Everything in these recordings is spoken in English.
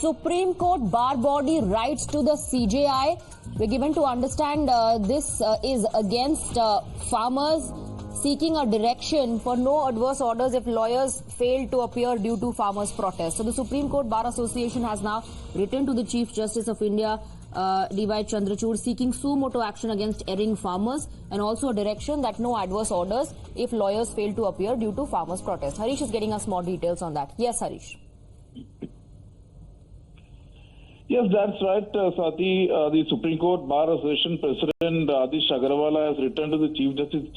Supreme Court bar body writes to the CJI. We're given to understand this is against farmers seeking a direction for no adverse orders if lawyers fail to appear due to farmers' protests. So the Supreme Court Bar Association has now written to the Chief Justice of India, D.Y. Chandrachud, seeking suo motu action against erring farmers and also a direction that no adverse orders if lawyers fail to appear due to farmers' protests. Harish is getting us more details on that. Yes, Harish. Yes, that's right, Swati. The Supreme Court Bar Association President Adish Agarwala has written to the Chief Justice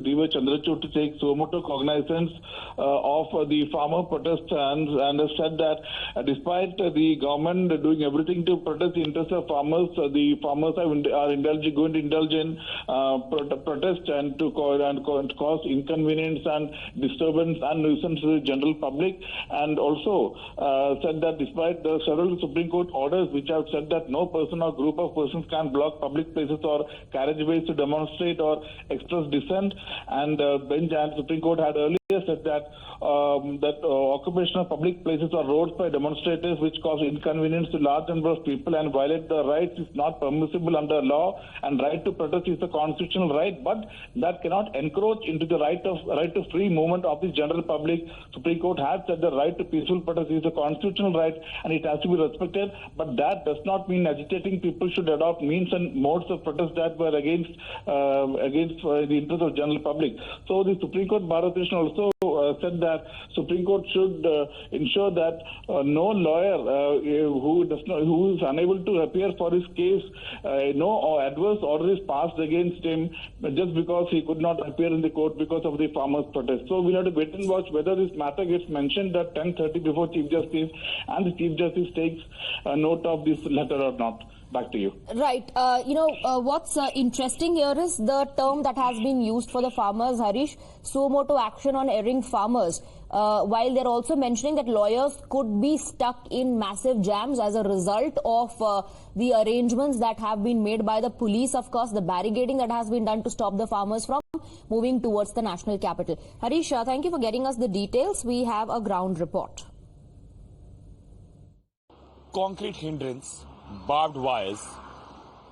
D.Y. Chandrachud to take suo motu cognizance of the farmer protests and has said that despite the government doing everything to protect the interests of farmers, the farmers going to indulge in protest and to cause inconvenience and disturbance and nuisance to the general public, and also said that despite the several Supreme Court orders which have said that no person or group of persons can block public places or carriageways to demonstrate or express dissent, and bench and Supreme Court had earlier said that occupation of public places or roads by demonstrators which cause inconvenience to large number of people and violate the rights is not permissible under law, and right to protest is a constitutional right, but that cannot encroach into the right to free movement of the general public. Supreme Court has said the right to peaceful protest is a constitutional right and it has to be respected, but that does not mean agitating people should adopt means and modes of protest that were against the interest of general public. So the Supreme Court Bar Association also said that Supreme Court should ensure that no lawyer who is unable to appear for his case, no adverse order is passed against him just because he could not appear in the court because of the farmers' protest. So we'll have to wait and watch whether this matter gets mentioned at 10:30 before Chief Justice, and the Chief Justice takes note of this letter or not. Back to you. Right. What's interesting here is the term that has been used for the farmers, Harish, suo motu action on erring farmers, while they're also mentioning that lawyers could be stuck in massive jams as a result of the arrangements that have been made by the police, of course, the barricading that has been done to stop the farmers from moving towards the national capital. Harish, thank you for getting us the details. We have a ground report. Concrete hindrance, barbed wires,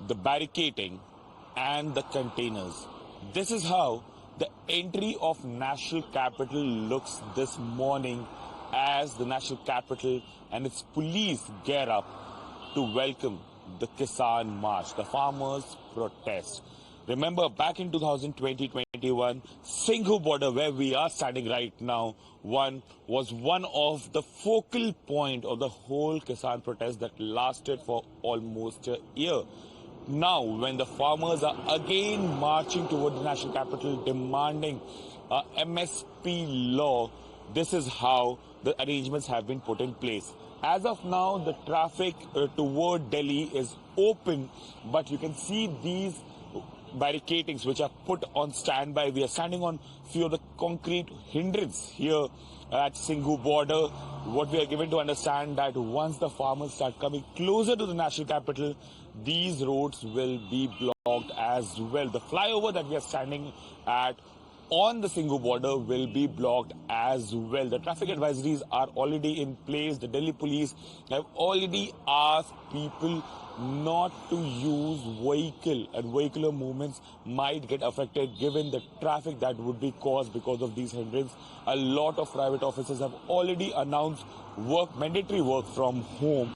the barricading and the containers. This is how the entry of national capital looks this morning as the national capital and its police gear up to welcome the Kisan March, the farmers' protest. Remember, back in 2020-21, Singhu border, where we are standing right now, was one of the focal point of the whole Kisan protest that lasted for almost a year. Now, when the farmers are again marching toward the national capital demanding a MSP law, this is how the arrangements have been put in place. As of now, the traffic toward Delhi is open, but you can see these barricadings which are put on standby. We are standing on few of the concrete hindrance here at Singhu border. What we are given to understand that once the farmers start coming closer to the national capital, these roads will be blocked as well. The flyover that we are standing at on the Singhu border will be blocked as well. The traffic advisories are already in place. The Delhi police have already asked people not to use vehicle, and vehicular movements might get affected given the traffic that would be caused because of these hindrances. A lot of private offices have already announced mandatory work from home.